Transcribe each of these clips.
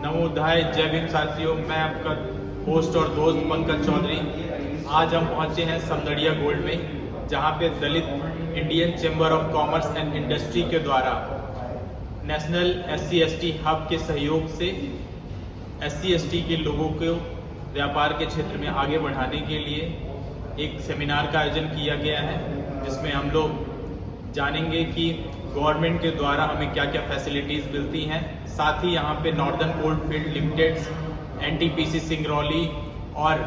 नमोधाय जय भीम साथियों, मैं आपका होस्ट और दोस्त पंकज चौधरी। आज हम पहुंचे हैं समदड़िया गोल्ड में, जहां पे Dalit Indian chamber of commerce and industry के द्वारा नेशनल SC/ST हब के सहयोग से SC/ST के लोगों को व्यापार के क्षेत्र में आगे बढ़ाने के लिए एक सेमिनार का आयोजन किया गया है, जिसमें हम लोग जानेंगे कि गवर्नमेंट के द्वारा हमें क्या क्या फैसिलिटीज़ मिलती हैं। साथ ही यहाँ पे Northern Coal Field Limited, NTPC Singrauli और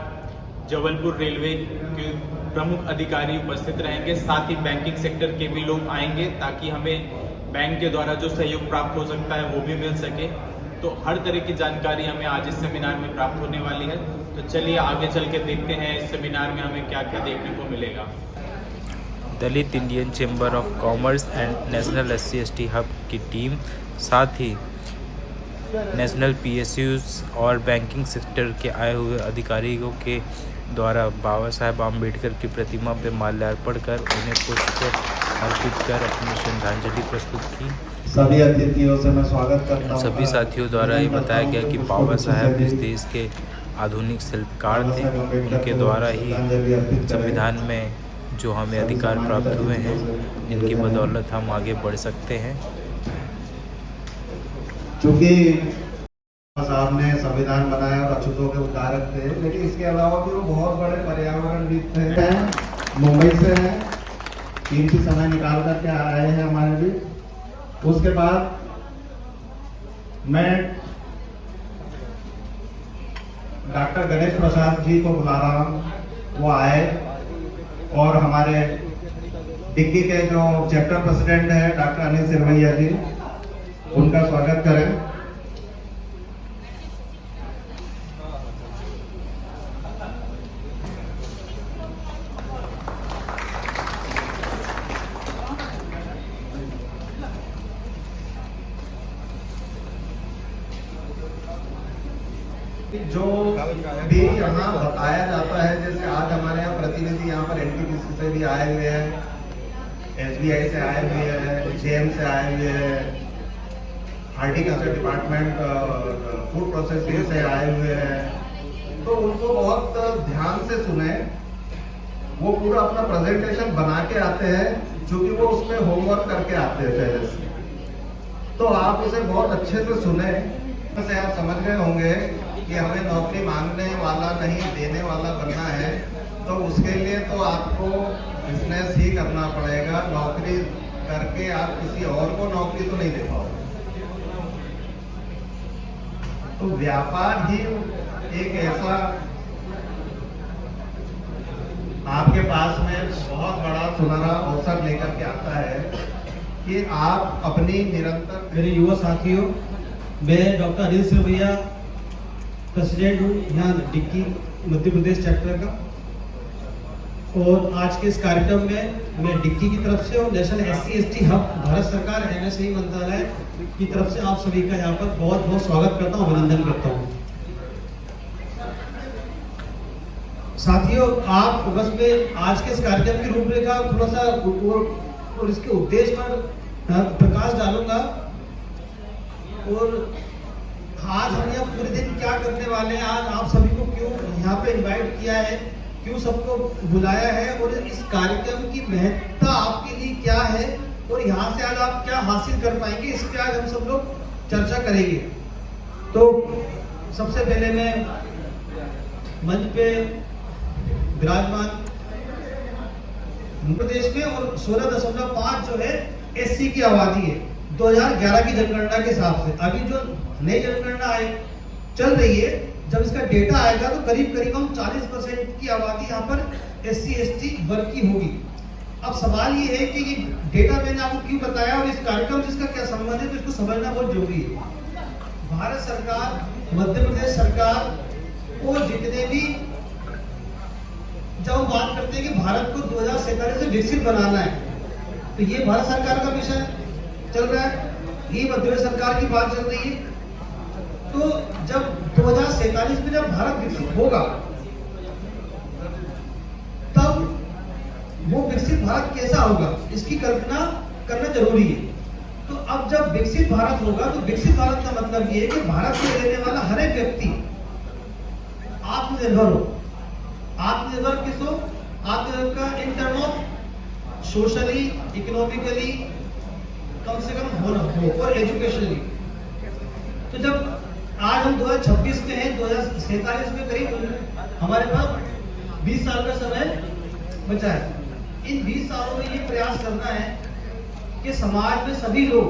जबलपुर रेलवे के प्रमुख अधिकारी उपस्थित रहेंगे। साथ ही बैंकिंग सेक्टर के भी लोग आएंगे, ताकि हमें बैंक के द्वारा जो सहयोग प्राप्त हो सकता है वो भी मिल सके। तो हर तरह की जानकारी हमें आज इस सेमिनार में प्राप्त होने वाली है। तो चलिए आगे चल के देखते हैं इस सेमिनार में हमें क्या क्या देखने को मिलेगा। Dalit Indian chamber of commerce and national SC/ST hub की टीम, साथ ही नेशनल PSUs और बैंकिंग सेक्टर के आए हुए अधिकारियों के द्वारा बाबा साहेब आम्बेडकर की प्रतिमा पर माल्यार्पण कर उन्हें पुष्प अर्पित कर अपनी श्रद्धांजलि प्रस्तुत की। सभी अतिथियों से मैं स्वागत करता हूं। सभी साथियों द्वारा ये बताया गया कि बाबा साहेब इस देश के आधुनिक शिल्पकार थे। उनके द्वारा ही संविधान में जो हमें अधिकार प्राप्त हुए हैं, जिनकी बदौलत हम आगे बढ़ सकते हैं। चूँकि साहब ने संविधान बनाया और अछूतों के उद्धारक थे, लेकिन इसके अलावा भी वो बहुत बड़े पर्यावरणविद थे। मुंबई से हैं, कीमती समय निकाल करके आए हैं हमारे बीच। उसके बाद मैं डॉक्टर गणेश प्रसाद जी को बुला रहा हूँ, वो आए और हमारे डिक्की के जो चैप्टर प्रेसिडेंट हैं डॉक्टर अनिल सिरवैया जी, उनका स्वागत करें। जो भी यहाँ बताया जाता है, जैसे आज हमारे यहाँ प्रतिनिधि यहाँ पर NTPC से भी आए हुए हैं, SBI से आए हुए हैं, JM से आए हुए हैं, हॉर्टिकल्चर डिपार्टमेंट फूड प्रोसेसिंग से आए हुए हैं। तो उनको बहुत ध्यान से सुने। वो पूरा अपना प्रेजेंटेशन बना के आते हैं, क्योंकि वो उसमें होमवर्क करके आते हैं पहले से। तो आप उसे बहुत अच्छे से सुने। से आप समझ गए होंगे कि हमें नौकरी मांगने वाला नहीं, देने वाला बनना है। तो उसके लिए तो आपको बिजनेस ही करना पड़ेगा। नौकरी करके आप किसी और को नौकरी तो नहीं दे पाओगे। तो व्यापार ही एक ऐसा आपके पास में बहुत बड़ा सुनहरा अवसर लेकर के आता है कि आप अपनी निरंतर। मेरे युवा साथियों, मैं डॉक्टर अनिल सिरवैया प्रेसिडेंट हूँ यहाँ डिक्की मध्य प्रदेश चैप्टर का। और आज के इस कार्यक्रम में मैं डिक्की की तरफ से और नेशनल SC/ST हब भारत सरकार MSME मंत्रालय की तरफ से आप सभी का यहाँ पर बहुत बहुत स्वागत करता हूँ, अभिनंदन करता हूँ। साथियों, आप बस में आज के इस कार्यक्रम की रूपरेखा थोड़ा सा और इसके उद्देश्य पर प्रकाश डालूंगा। और आज हम यहाँ पूरे दिन क्या करने वाले हैं, आज आप सभी को क्यों यहाँ पे इनवाइट किया है, क्यों सबको बुलाया है, और इस कार्यक्रम की महत्ता आपके लिए क्या है, और यहाँ से आज आप क्या हासिल कर पाएंगे, इस पे आज हम सब लोग चर्चा करेंगे। तो सबसे पहले मैं मंच पे विराजमान प्रदेश में और 16.5 जो है SC की आबादी है 2011 की जनगणना के हिसाब से। अभी जो नई जनगणना चल रही है, जब इसका डेटा आएगा तो करीब करीब हम 40% की आबादी यहाँ पर SC/ST वर्ग की होगी। अब सवाल ये है कि ये डेटा मैंने आपको क्यों बताया और इस कार्यक्रम से इसका क्या संबंध है, तो इसको समझना बहुत जरूरी है। भारत सरकार, मध्य प्रदेश सरकार को जितने भी, जब हम बात करते हैं कि भारत को 2047 से विकसित बनाना है, तो ये भारत सरकार का मिशन चल रहा है, ये मध्य प्रदेश सरकार की बात चल रही है। तो जब 2047 में जब भारत विकसित होगा, तब वो विकसित भारत कैसा होगा, इसकी कल्पना करना जरूरी है। तो अब जब विकसित भारत होगा तो विकसित भारत का मतलब ये है कि भारत में रहने वाला हर एक व्यक्ति आत्मनिर्भर हो। आत्मनिर्भर किस हो? आत्मनिर्भर का in term of socially, economically कम से कम होना हो और एजुकेशनली। तो जब आज हम 2026 में हैं, 2047 में करीब हमारे पास 20 साल का समय बचा है। इन 20 सालों में ये प्रयास करना है कि समाज में सभी लोग,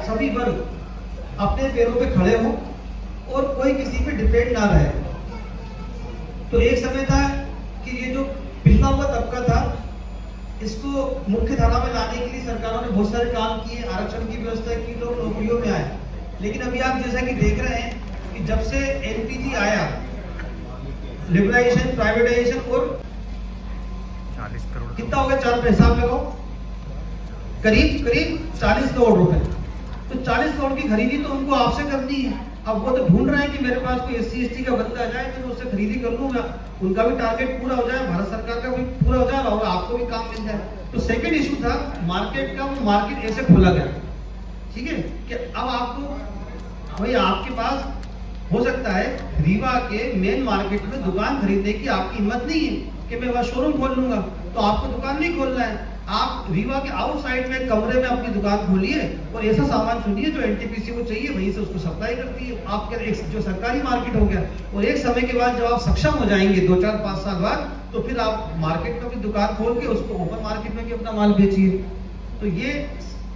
सभी वर्ग अपने पैरों पे खड़े हों और कोई किसी पे डिपेंड ना रहे। तो एक समय था कि ये जो पिछड़ा हुआ तबका था, इसको मुख्य धारा में लाने के लिए सरकारों ने बहुत सारे काम किए, आरक्षण की व्यवस्था की, लोग नौकरियों में आए। लेकिन अभी आप जैसा कि देख रहे हैं कि जब से एलपीजी आया, लिबरलाइजेशन, प्राइवेटाइजेशन, और 40 करोड़ कितना हो गया, 4 पे हिसाब लगाओ, करीब 40 करोड़ रुपए। तो 40 करोड़ की खरीदी तो उनको आपसे करनी है। अब वो तो ढूंढ रहे हैं कि मेरे पास कोई SC ST का बंदा आ जाए तो उससे खरीदी कर लूंगा, उनका भी टारगेट पूरा हो जाए, भारत सरकार का भी पूरा हो जाए और आपको भी काम मिल जाए। तो सेकंड इशू था मार्केट का, वो मार्केट ऐसे खोला गया, ठीक है, कि अब आपको भाई आपके पास हो सकता है रीवा के मेन मार्केट में दुकान खरीदने की आपकी हिम्मत नहीं है कि मैं वहां शोरूम खोल लूंगा, तो आपको दुकान नहीं खोलना है। आप रीवा के आउटसाइड में कमरे में अपनी दुकान खोलिए और ऐसा सामान चुनिए जो एनटीपीसी को चाहिए, वहीं से उसको सप्लाई करती है आपके एक जो सरकारी मार्केट हो गया। और एक समय के बाद जब आप सक्षम हो जाएंगे 2, 4, 5 साल बाद, तो फिर आप मार्केट में अपनी दुकान खोल के उसको ओपन मार्केट में भी अपना माल बेचिए। तो ये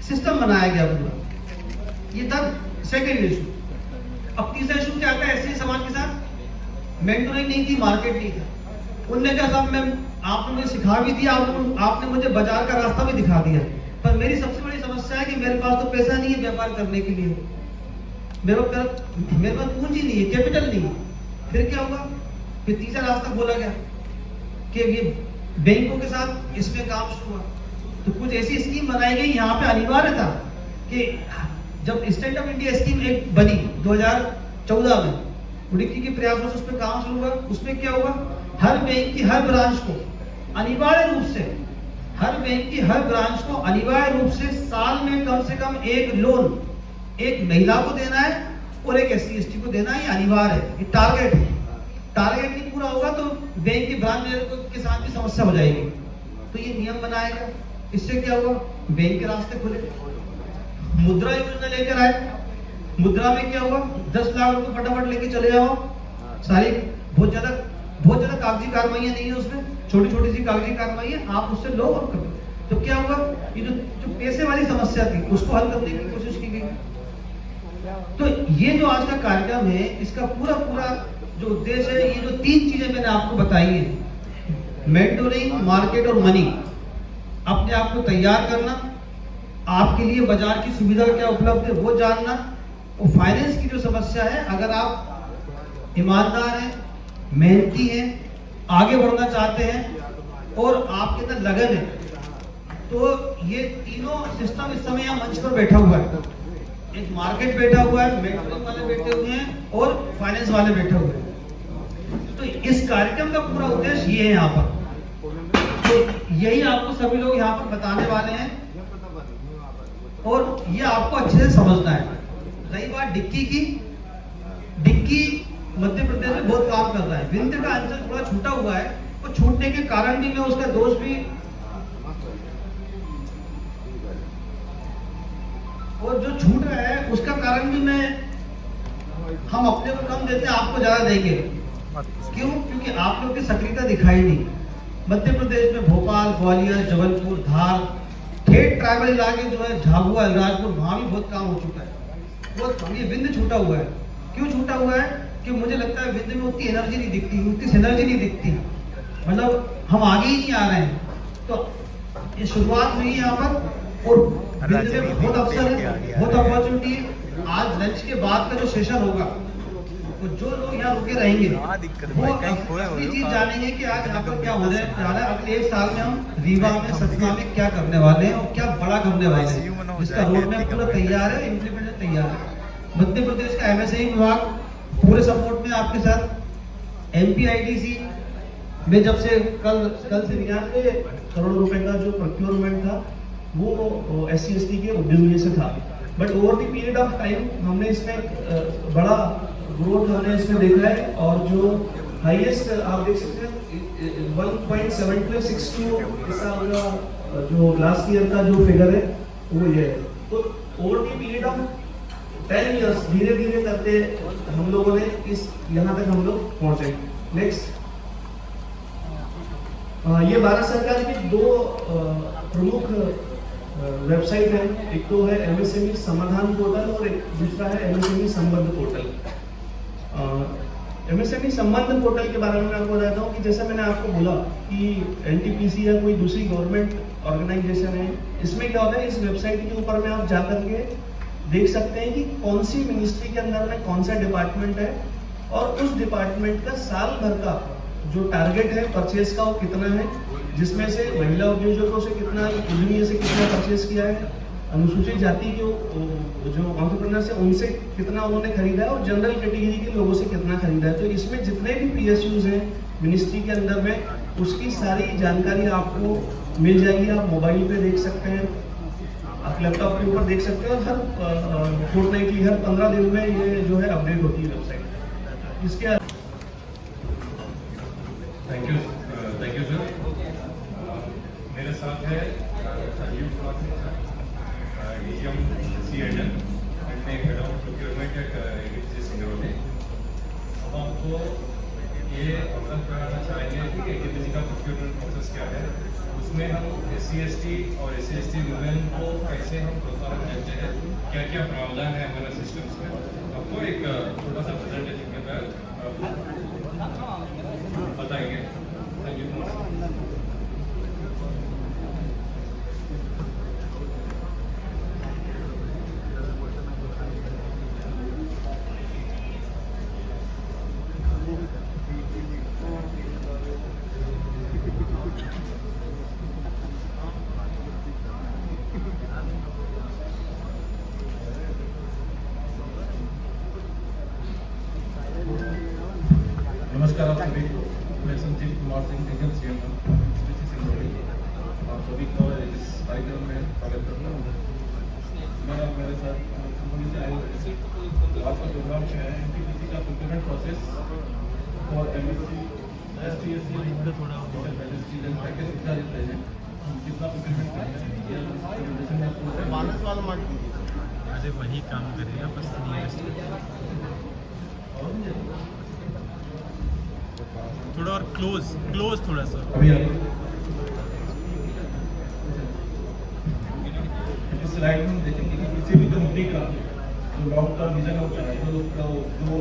सिस्टम बनाया गया पूरा। ये था सेकेंड इशू। अब तीसरा इशू क्या आता है ऐसे समाज के साथ? मेंटोरिंग नहीं थी, मार्केट नहीं था। उनने कहा साहब मैं आपने मुझे सिखा भी दिया, आपने मुझे बाजार का रास्ता भी दिखा दिया, पर मेरी सबसे बड़ी समस्या है कि मेरे पास तो पैसा नहीं है व्यापार करने के लिए, मेरे पास पूंजी नहीं है, कैपिटल नहीं है। फिर क्या होगा? फिर तीसरा रास्ता बोला गया कि ये बैंकों के साथ इसमें काम शुरू हुआ। तो कुछ ऐसी स्कीम बनाई गई, यहाँ पे अनिवार्य था कि जब स्टैंड अप इंडिया स्कीम एक बनी 2014 में, उड़ीकी के प्रयासों से उस पर काम शुरू हुआ। उसमें क्या हुआ? हर बैंक की हर ब्रांच को अनिवार्य रूप से, हर बैंक की हर ब्रांच को अनिवार्य रूप से साल में कम से कम एक लोन एक महिला को देना है और एक SC ST को देना है। ये अनिवार्य है, ये टारगेट है। टारगेट नहीं पूरा होगा तो बैंक की ब्रांच के साथ भी समस्या हो जाएगी। तो ये नियम बनाएगा। इससे क्या होगा? बैंक के रास्ते खुले। मुद्रा योजना लेकर आए। मुद्रा में क्या होगा? 10 लाख रुपए फटाफट लेके चले जाओ। सारी बहुत ज्यादा कागजी कार्रवाइयां नहीं है उसमें, छोटी छोटी सी कागजी कार्रवाइयां, आप उससे लो और करो। तो क्या होगा? ये जो पैसे वाली समस्या थी उसको हल करने की कोशिश की गई। तो ये जो आज का कार्यक्रम है, इसका पूरा जो उद्देश्य है, ये जो 3 चीजें मैंने आपको बताई है, मेंटोरिंग, मार्केट और मनी, अपने आप को तैयार करना, आपके लिए बाजार की सुविधा क्या उपलब्ध है वो जानना, और फाइनेंस की जो समस्या है, अगर आप ईमानदार हैं, मेहनती हैं, आगे बढ़ना चाहते हैं और आपके अंदर लगन है, तो ये तीनों सिस्टम इस समय यहाँ मंच पर बैठा हुआ है। एक मार्केट बैठा हुआ है, मेंटरिंग वाले बैठे हुए हैं और फाइनेंस वाले बैठे हुए हैं। तो इस कार्यक्रम का पूरा उद्देश्य ये है यहाँ पर। तो यही आपको सभी लोग यहाँ पर बताने वाले हैं और ये आपको अच्छे से समझना है। रही बात डिक्की की, डिक्की मध्य प्रदेश में बहुत काम कर रहा है। विंध्य का अंचल थोड़ा छूटा हुआ है, और छूटने के कारण भी मैं उसका दोष भी, और जो छूट रहा है उसका कारण भी हम अपने को कम देते हैं, आपको ज्यादा देंगे। क्यों? क्योंकि आप लोग की सक्रियता दिखाई नहीं। मध्य प्रदेश में भोपाल, ग्वालियर, जबलपुर, धार, ठेठ ट्राइबल इलाके जो है, झाबुआ, अलीराजपुर, वहां भी बहुत काम हो चुका है। ये विंध्य छूटा हुआ है। क्यों छूटा हुआ है? कि मुझे लगता है विंध्य में उतनी एनर्जी नहीं दिखती, उतनी सिनर्जी नहीं दिखती, मतलब हम आगे ही नहीं आ रहे हैं। तो ये शुरुआत हुई यहाँ पर, और विंध्य में बहुत अवसर है, बहुत अपॉर्चुनिटी है। आज लंच के बाद का जो सेशन होगा, तो जो लोग यहाँ रुके रहेंगे वो असली चीज जानेंगे कि आज यहाँ पर क्या होने जा रहा है। अगले 1 साल में हम रीवा में, सतना में क्या करने वाले हैं और क्या बड़ा करने वाले हैं, जिसका रोड मैप पूरा तैयार है, इम्प्लीमेंट तैयार है। मध्य प्रदेश का MSME विभाग पूरे सपोर्ट में आपके साथ। MPIDC में जब से कल से 99 करोड़ रुपए का जो प्रोक्योरमेंट था, वो SC ST के डिवीजन से था। But over the period of time हमने इसमें एक बड़ा ग्रोथ हमने इसमें देखा है, और जो हाईएस्ट आप देख सकते हैं 1.7262 इस साल का जो लास्ट ईयर का जो फिगर है वो ये है। तो over the period of 10 years धीरे धीरे करते हम लोगों ने इस यहाँ तक हम लोग पहुंचे। नेक्स्ट, ये भारत सरकार की दो प्रमुख वेबसाइट है, एक तो है एमएसएमई समाधान पोर्टल और एक दूसरा है एमएसएमई संबंध पोर्टल। एमएसएमई संबंध पोर्टल के बारे में मैं आपको बताता हूँ कि जैसा मैंने आपको बोला कि एनटीपीसी या कोई दूसरी गवर्नमेंट ऑर्गेनाइजेशन है, इसमें क्या होता है, इस वेबसाइट के ऊपर में आप जाकर के देख सकते हैं कि कौन सी मिनिस्ट्री के अंदर में कौन सा डिपार्टमेंट है और उस डिपार्टमेंट का साल भर का जो टारगेट है परचेज का वो कितना है, जिसमें से महिला उद्योजकों से कितना, उद्यमी से कितना परचेज किया है, अनुसूचित जाति के जो एंटरप्रेन्योर्स है उनसे कितना उन्होंने खरीदा है और जनरल कैटेगरी के लोगों से कितना खरीदा है। तो इसमें जितने भी पीएसयूज हैं मिनिस्ट्री के अंदर में, उसकी सारी जानकारी आपको मिल जाएगी। आप मोबाइल पे देख सकते हैं, आप लैपटॉप के ऊपर देख सकते हैं, हर फोर्टनाइटली हर 15 दिन में ये जो है अपडेट होती है वेबसाइट। इसके थैंक यू सर। मेरे साथ है Sanjeev Kumar sir, DGM CADL and head of procurement at ADC Singrauli. अब आपको ये अवगत कराना चाहेंगे कि एडीसी का प्रोक्योरमेंट प्रोसेस क्या है, उसमें हम SC/ST और SC/ST वुमेन को कैसे हम प्रोत्साहन देते हैं, क्या क्या प्रावधान है हमारे सिस्टम्स में। आपको एक छोटा सा प्रेजेंटेशन के तहत बताएंगे। संजीव कुमार। नमस्कार आप सभी को, मैं Sanjeev Kumar Singh, regional CM ADC Singrauli. आप सभी का इस कार्यक्रम में स्वागत करता हूँ। मैं और मेरे साथ सिंगरौली से आए हुए आज का प्रोग्राम है एनटीपीसी का प्रोक्योरमेंट प्रोसेस और एमएससी ST/SC पैकेज कितना देते हैं, कितना प्रोक्योरमेंट करते हैं, अरे वही काम करेगा बस थोड़ा और क्लोज थोड़ा सा अभी इस स्लाइड में देखेंगे कि किसी भी कंपनी का जो लॉन्ग टर्म विजन होता है, जो उसका जो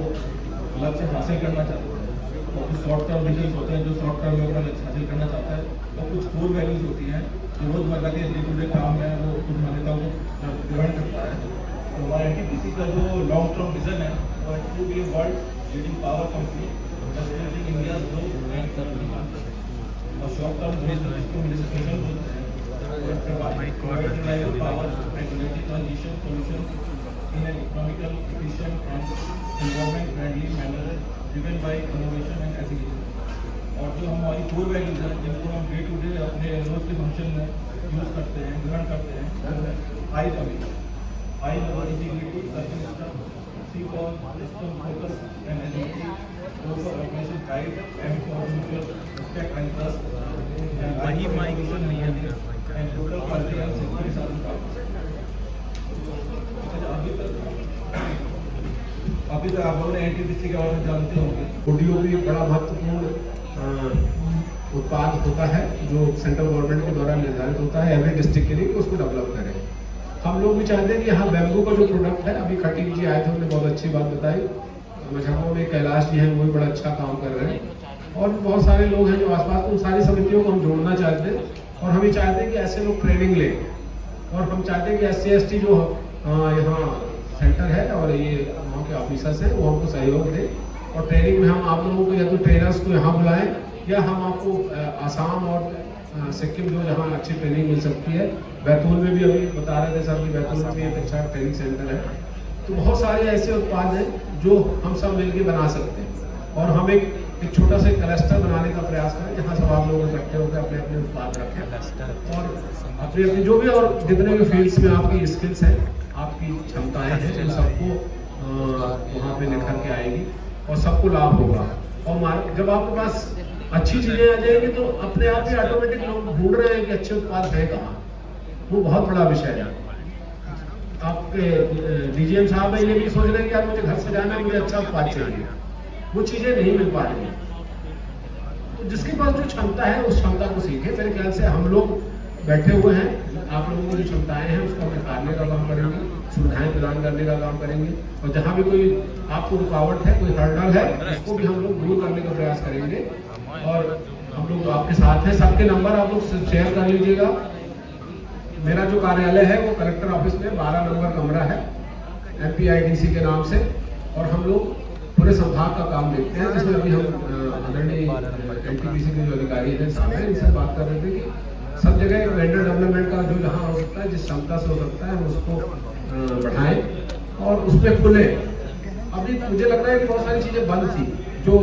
लक्ष्य हासिल करना चाहता है, और कुछ शॉर्ट टर्म विजन होते हैं जो शॉर्ट टर्म में अपना लक्ष्य हासिल करना चाहता है, और कुछ कोर वैल्यूज होती हैं जो रोजमर्रा के डे टू डे काम में वो कुछ मान्यताओं को डिपेंड करता है। तो हमारा एनटीपीसी का जो लॉन्ग टर्म विजन है वो to be world leading power company India और शॉर्ट टर्म इसको मिनिस्ट्रेशन बोलते हैं, power and energy transition solution in an economical efficient and environment friendly manner driven by innovation and agriculture. और जो हमारी कोर वैल्यूज हैं जिनको हम डे टू डे अपने रोज के फंक्शन में यूज करते हैं, ग्रहण करते हैं, वो है high level integrity, service system, C for system focus and agility, O for organization pride, M for mutual respect and trust, and I for innovation and local quality and safety साथ। अभी तक आप लोगों ने एनटीपीसी के बारे में जानते होंगे। ऑडियो भी बड़ा महत्वपूर्ण उत्पाद होता है जो सेंट्रल गवर्नमेंट के द्वारा निर्धारित होता है एवरी डिस्ट्रिक्ट के लिए, उसको डेवलप करें। हम लोग भी चाहते हैं कि यहाँ बैम्बू का जो प्रोडक्ट है, अभी खटीक जी आए थे, उन्होंने बहुत अच्छी बात बताई। मझाकों में कैलाश जी हैं, वो भी बड़ा अच्छा काम कर रहे हैं, और बहुत सारे लोग हैं जो आसपास, उन सारी समितियों को हम जोड़ना चाहते हैं। और हम ये चाहते हैं कि ऐसे लोग ट्रेनिंग लें, और हम चाहते हैं कि SC/ST जो यहाँ सेंटर है और ये वहाँ के ऑफिसर्स हैं वो हमको सहयोग दें, और ट्रेनिंग में हम आप लोगों को या तो ट्रेनर्स को यहाँ बुलाएं, या हम आपको आसाम और सिक्किम जो जहाँ अच्छी ट्रेनिंग मिल सकती है, बैतूल में भी अभी बता रहे थे सर कि बैतूल में भी एक अच्छा ट्रेनिंग सेंटर है। तो बहुत सारे ऐसे उत्पाद हैं जो हम सब मिलकर बना सकते हैं, और हम एक एक छोटा सा क्लस्टर बनाने का प्रयास करें जहाँ सब आप लोग इकट्ठे होकर अपने अपने उत्पाद रखें और अपने अपने जो भी और जितने भी फील्ड्स में आपकी स्किल्स हैं, आपकी क्षमताएं हैं, उन सबको वहाँ पे निखर के आएगी और सबको लाभ होगा। और जब आपके पास अच्छी चीजें आ जाएंगी तो अपने आप ही ऑटोमेटिक लोग ढूंढ रहे हैं कि अच्छे उत्पाद है कहाँ। वो बहुत बड़ा विषय है। आपके डीजीएम साहब है ये भी सोच रहे हैं कि यार मुझे घर से जाना है, मुझे अच्छा उत्पाद चाहिए, वो चीजें नहीं मिल पा रही। तो जिसके पास जो क्षमता है उस क्षमता को सीखे। मेरे ख्याल से हम लोग बैठे हुए हैं, आप लोगों की जो क्षमताएं हैं उसको निखारने का काम करेंगे, सुविधाएं प्रदान करने का काम करेंगे और जहाँ भी कोई आपको रुकावट है, कोई हर्डल है, उसको भी हम लोग दूर करने का प्रयास करेंगे। और हम लोग आपके साथ हैं। सबके नंबर आप लोग शेयर कर लीजिएगा। मेरा जो कार्यालय है वो कलेक्टर ऑफिस में 12 नंबर कमरा है MPIDC के नाम से और हम लोग पूरे संभाग का काम देखते हैं, जिसमें अभी हम आदरणीय NTPC के जो अधिकारी हैं साहब हैं, इनसे बात कर रहे थे कि सब जगह एक वेंडर डेवलपमेंट का जो जहाँ हो सकता है, जिस क्षमता से हो सकता है, हम उसको बढ़ाएं और उसमें खुले। अभी मुझे लग रहा है कि बहुत सारी चीज़ें बंद थी जो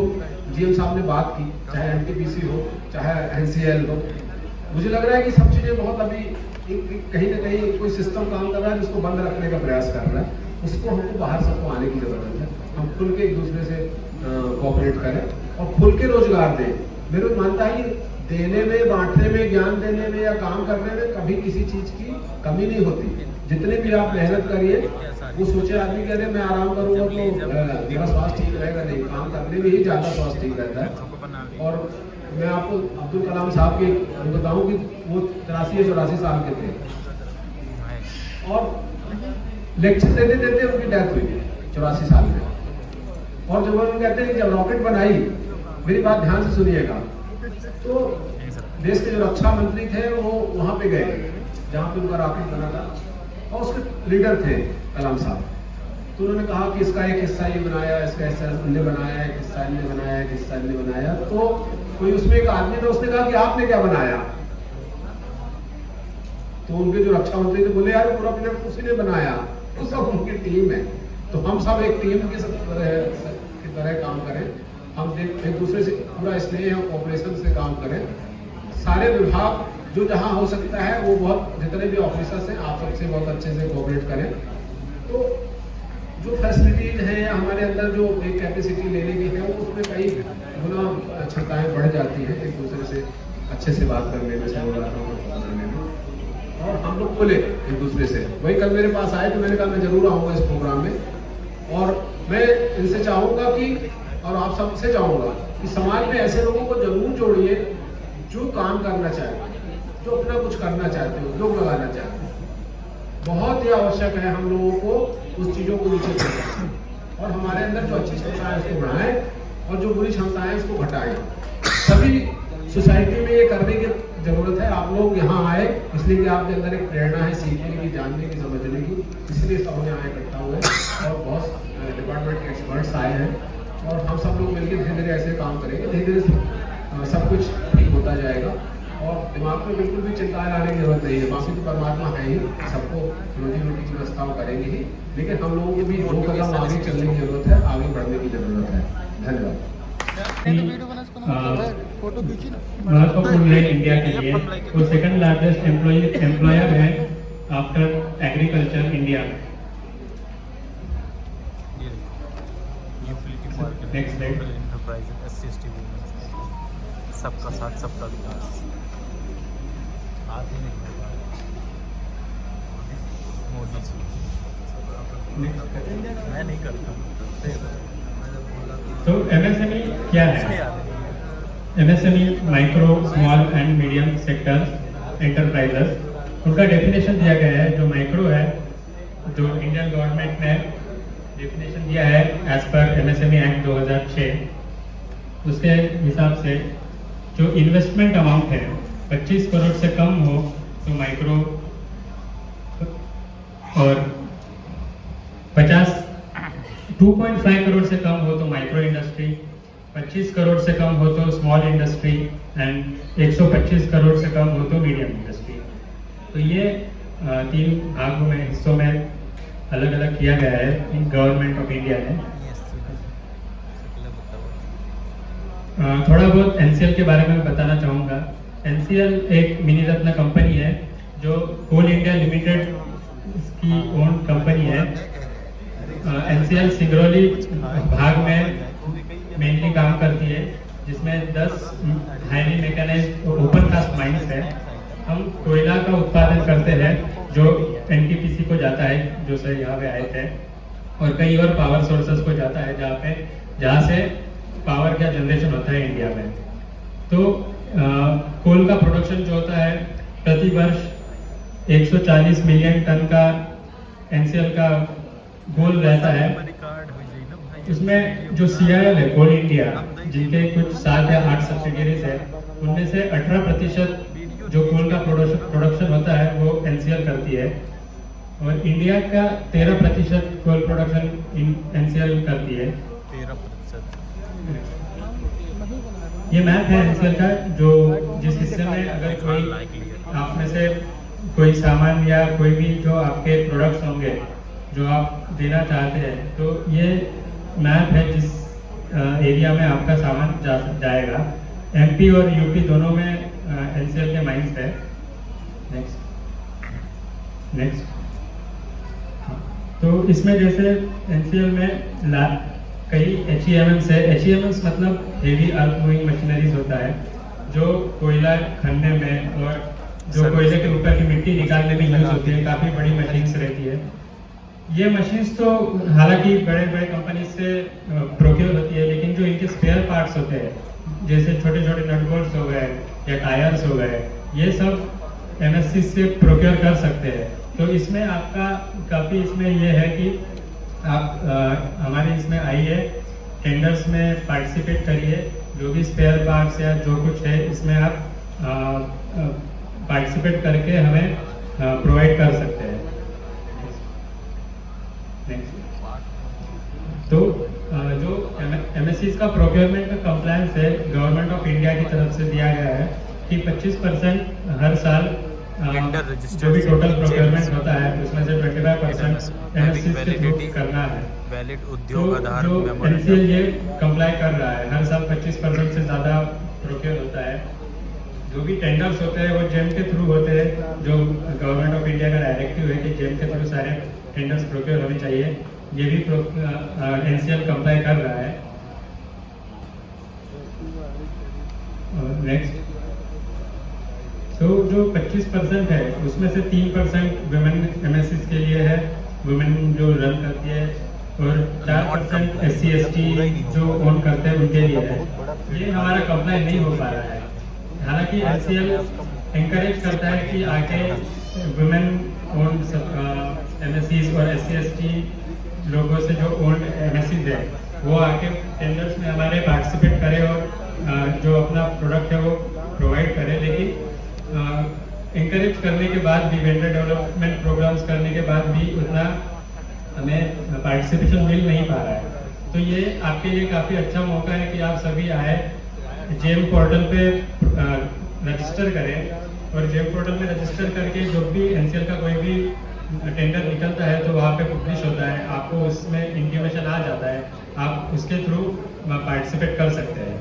GM साहब ने बात की, चाहे NTPC हो चाहे NCL हो। मुझे लग रहा है कि सब चीज़ें बहुत अभी कहीं ना कहीं कोई सिस्टम काम कर रहा है जिसको बंद रखने का प्रयास कर रहा है। उसको हमको बाहर सबको आने की जरूरत है। हम खुल के एक दूसरे से कोऑपरेट करें और खुल के रोजगार दें। मेरे को मानता है कि देने में, बांटने में, ज्ञान देने में या काम करने में कभी किसी चीज की कमी नहीं होती। जितने भी आप मेहनत करिए, वो सोचे आदमी कह रहे मैं आराम करूंगा तो मेरा स्वास्थ्य ठीक रहेगा, नहीं, काम करने में ही ज्यादा स्वास्थ्य ठीक रहता है। और मैं आपको अब्दुल कलाम साहब के बताऊं कि वो 83 या 84 साल के थे और लेक्चर देते देते उनकी डेथ हुई 84 साल में। और जब वो कहते हैं कि जब रॉकेट बनाई, मेरी बात ध्यान से सुनिएगा, तो देश के जो रक्षा मंत्री थे वो वहां पे गए जहां पे उनका रॉकेट बना था और उसके लीडर थे कलाम साहब। तो उन्होंने कहा कि इसका एक हिस्सा ये बनाया, इसका हिस्सा इनने बनाया, एक हिस्सा इनने बनाया, एक हिस्सा इनने बनाया। तो कोई उसमें एक आदमी था, उसने कहा कि आपने क्या बनाया? तो उनके जो रक्षा मंत्री थे बोले यार पूरा प्रोजेक्ट उसी ने बनाया, तो सब उनकी टीम है। तो हम सब एक टीम की तरह काम करें, हम एक दूसरे से पूरा स्नेह और कोऑपरेशन से काम करें। सारे विभाग जो जहां हो सकता है वो बहुत, जितने भी ऑफिसर्स हैं आप सबसे बहुत अच्छे से कोऑपरेट करें। तो जो फैसिलिटीज हैं या हमारे अंदर जो एक कैपेसिटी लेने की है, वो उसमें कई गुना क्षमताएं बढ़ जाती हैं एक दूसरे से अच्छे से बात करने में, करने में। और हम लोग बोले एक दूसरे से, वही कल मेरे पास आए तो मैंने कहा मैं जरूर आऊँगा इस प्रोग्राम में। और मैं इनसे चाहूँगा कि, और आप सबसे चाहूँगा कि समाज में ऐसे लोगों को जरूर जोड़िए जो काम करना चाहते हैं, जो अपना कुछ करना चाहते हो, उद्योग लगाना चाहते हैं। बहुत ही आवश्यक है हम लोगों को उस चीज़ों को नीचे करना और हमारे अंदर जो अच्छी क्षमता है उसको बढ़ाएं और जो बुरी क्षमता है उसको घटाएं। सभी सोसाइटी में ये करने की जरूरत है। आप लोग यहाँ आए इसलिए कि आपके अंदर एक प्रेरणा है सीखने की, जानने की, समझने की, इसलिए सब यहाँ इकट्ठा हुए और बहुत डिपार्टमेंट के एक्सपर्ट्स आए हैं और हम सब लोग मिलकर धीरे धीरे ऐसे काम करेंगे। धीरे धीरे सब कुछ ठीक होता जाएगा और दिमाग में बिल्कुल भी चिंता लाने की जरूरत नहीं है। बाकी तो परमात्मा है ही, सबको रोजी रोटी की व्यवस्था करेंगे ही, लेकिन हम लोगों को भी 2 कदम आगे चलने की जरूरत है, आगे बढ़ने की जरूरत है। धन्यवाद। महत्वपूर्ण है इंडिया के लिए, वो सेकंड लार्जेस्ट एम्प्लॉयर है after agriculture India. Next slide. सबका साथ सबका विकास। मोदी जी, मैं नहीं करता। तो MSME क्या है? MSME micro, small and medium sector enterprises, उनका डेफिनेशन दिया गया है। जो माइक्रो है, जो इंडियन गवर्नमेंट ने डेफिनेशन दिया है एज पर MSME एक्ट 2006, उसके हिसाब से जो इन्वेस्टमेंट अमाउंट है 25 करोड़ से कम हो तो माइक्रो और 2.5 करोड़ से कम हो तो माइक्रो इंडस्ट्री, 25 करोड़ से कम हो तो स्मॉल इंडस्ट्री एंड 125 करोड़ से कम हो तो मीडियम इंडस्ट्री। तो ये 3 भागों में, हिस्सों में अलग अलग किया गया है गवर्नमेंट ऑफ इंडिया ने। थोड़ा बहुत एनसीएल के बारे में बताना चाहूँगा। एनसीएल एक मिनी रत्न कंपनी है जो कोल इंडिया लिमिटेड इसकी ओन कंपनी है। एनसीएल सिंगरौली भाग में मेनली काम करती है, जिसमें 10 highly mechanised open cast mines है। हम कोयला का उत्पादन करते हैं जो एनटीपीसी को जाता है, जो सर यहाँ पे आए थे, और कई और पावर सोर्सेस को जाता है जहाँ से पावर का जनरेशन होता है इंडिया में। तो कोल का प्रोडक्शन जो होता है प्रति वर्ष 140 मिलियन टन का एनसीएल का गोल रहता है। उसमें जो सीआईएल है कोल इंडिया, जिनके कुछ 7 या 8 सब्सिडियरीज है, उनमें से 18% जो कोल का प्रोडक्शन होता है वो एनसीएल करती है, और इंडिया का 13% कोल प्रोडक्शन एनसीएल करती है। 13%। ये मैप है एनसीएल का, जो जिस हिस्से में अगर कोई आप में से कोई सामान या कोई भी जो आपके प्रोडक्ट्स होंगे जो आप देना चाहते हैं, तो ये मैप है जिस एरिया में आपका सामान जाएगा। एमपी और यूपी दोनों में एनसीएल के माइंस है। नेक्स्ट। तो इसमें जैसे एनसीएल में कई एचईएमएस है। एचईएमएस मतलब हेवी अर्थ मूविंग मशीनरीज होता है, जो कोयला खनने में और जो कोयले के ऊपर की मिट्टी निकालने में यूज होती है। काफ़ी बड़ी मशीन्स रहती है। ये मशीन्स तो हालांकि बड़े बड़े कंपनी से प्रोक्योर होती है, लेकिन जो इनके स्पेयर पार्ट्स होते हैं, जैसे छोटे छोटे नट बोल्ट्स हो गए या टायर्स हो गए, ये सब एमएससी से प्रोक्योर कर सकते हैं। तो इसमें आपका काफ़ी इसमें ये है कि आप हमारे इसमें आइए, टेंडर्स में पार्टिसिपेट करिए, जो भी स्पेयर पार्ट्स या जो कुछ है इसमें आप पार्टिसिपेट करके हमें प्रोवाइड कर सकते हैं। तो जो एमएससीज का प्रोक्योरमेंट का कंप्लायंस है, गवर्नमेंट ऑफ इंडिया की तरफ से दिया गया है कि 25% हर साल जो भी टोटल प्रोक्योरमेंट होता है उसमें से 25% एमएससी के थ्रू करना है। वैलिड तो उद्योग आधार जो एनसीएल ये कंप्लाई कर रहा है, हर साल 25% से ज़्यादा प्रोक्योर होता है। जो भी टेंडर्स होते हैं वो जेम के थ्रू होते हैं, जो गवर्नमेंट ऑफ इंडिया का डायरेक्टिव है कि जेम के थ्रू सारे टेंडर्स प्रोक्योर होने चाहिए। ये भी एनसीएल कंप्लाई कर रहा है। नेक्स्ट। तो जो 25% है उसमें से 3% वुमेन एमएससीज के लिए है, वुमेन जो रन करती है, और 4% SC/ST जो ओन करते हैं उनके लिए है। ये हमारा कंप्लाई नहीं हो पा रहा है। हालांकि एनसीएल एनकरेज करता है कि आके वुमेन ओन एमएससीज और SC/ST लोगों से जो ओन एमएससीज है वो आके टेंडर्स में हमारे पार्टिसिपेट करें और जो अपना प्रोडक्ट है वो प्रोवाइड करें। लेकिन एनकरेज करने के बाद भी, वेंडर डेवलपमेंट प्रोग्राम्स करने के बाद भी उतना हमें पार्टिसिपेशन मिल नहीं पा रहा है। तो ये आपके लिए काफ़ी अच्छा मौका है कि आप सभी आए, जेम पोर्टल पे रजिस्टर करें, और जेम पोर्टल में रजिस्टर करके जो भी एनसीएल का कोई भी टेंडर निकलता है तो वहाँ पे पब्लिश होता है, आपको उसमें इंटीमेशन आ जाता है, आप उसके थ्रू पार्टिसिपेट कर सकते हैं।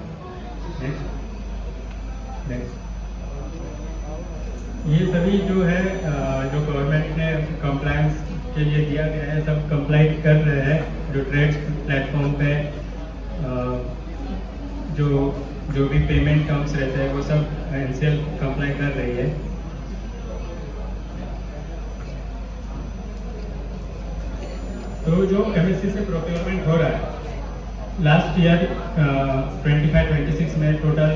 नेक्स्ट। ये सभी जो है जो गवर्नमेंट ने कंप्लायंस के लिए दिया गया है, सब कंप्लाई कर रहे हैं। जो ट्रेड्स प्लेटफॉर्म पे जो भी पेमेंट टर्म्स रहते हैं वो सब एनसीएल कंप्लाई कर रही है। तो जो एमएससी से प्रोक्योरमेंट हो रहा है, लास्ट ईयर 25-26 में टोटल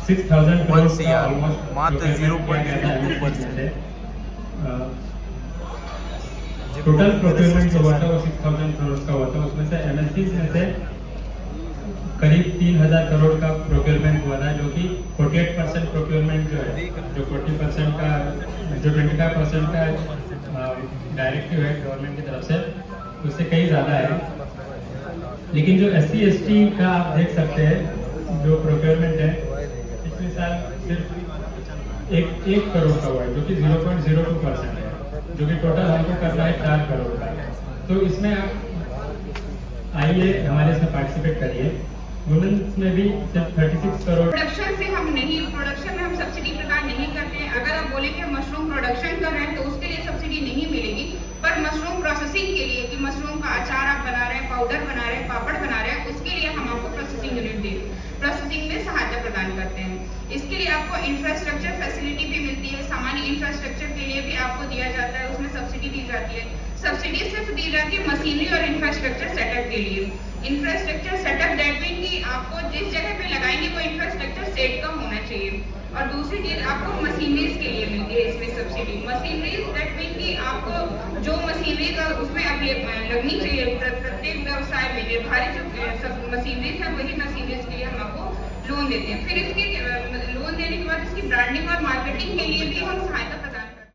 6,000 करोड़ का ऑलमोस्ट मात्र 0.02% टोटल प्रोक्योरमेंट जो हुआ था वो 6,000 करोड़ का हुआ था। उसमें से एमएससी में से करीब 3,000 करोड़ का प्रोक्योरमेंट हुआ था, जो कि 48% प्रोक्योरमेंट जो है, जो 40% का, जो 25% का डायरेक्टिव है गवर्नमेंट की तरफ से, उससे कहीं ज़्यादा है। लेकिन जो SC/ST का आप देख सकते हैं जो प्रोक्योरमेंट है, पिछले साल सिर्फ 1 करोड़ का हुआ है, जो कि 0.02% है, जो कि टोटल हमको करना है 4 करोड़ का। तो इसमें आप आइए, हमारे इसमें पार्टिसिपेट करिए। वुमेन्स में भी सिर्फ 36 करोड़। प्रोडक्शन से हम नहीं, प्रोडक्शन में हम सब्सिडी प्रदान नहीं करते हैं। अगर आप बोले कि हम मशरूम प्रोडक्शन कर रहे हैं तो उसके लिए सब्सिडी नहीं मिलेगी, पर मशरूम प्रोसेसिंग के लिए कि मशरूम का अचार आप बना रहे हैं, पाउडर बना रहे हैं, पापड़ बना रहे हैं, उसके लिए हम आपको प्रोसेसिंग यूनिट प्रोसेसिंग में सहायता प्रदान करते हैं। इसके लिए आपको इंफ्रास्ट्रक्चर फैसिलिटी भी मिलती है, सामान्य इंफ्रास्ट्रक्चर के लिए भी आपको दिया जाता है, उसमें सब्सिडी दी जाती है। सब्सिडी सिर्फ दी जाती है मशीनरी और इंफ्रास्ट्रक्चर सेटअप के लिए। इंफ्रास्ट्रक्चर सेटअप दैट मीन कि आपको जिस जगह पे लगाएंगे वो इंफ्रास्ट्रक्चर सेट का होना चाहिए। और दूसरी चीज आपको मशीनरीज के लिए मिलती है इसमें सब्सिडी। मशीनरीज दैट मीन कि आपको जो मशीनरीज उसमें लगनी चाहिए प्रत्येक व्यवसाय में निर्धारित जो सब मशीनरीज है वही मशीनरीज के लिए हम आपको लोन देते हैं। फिर इसके लोन देने के बाद इसकी ब्रांडिंग और मार्केटिंग के लिए भी हम सहायता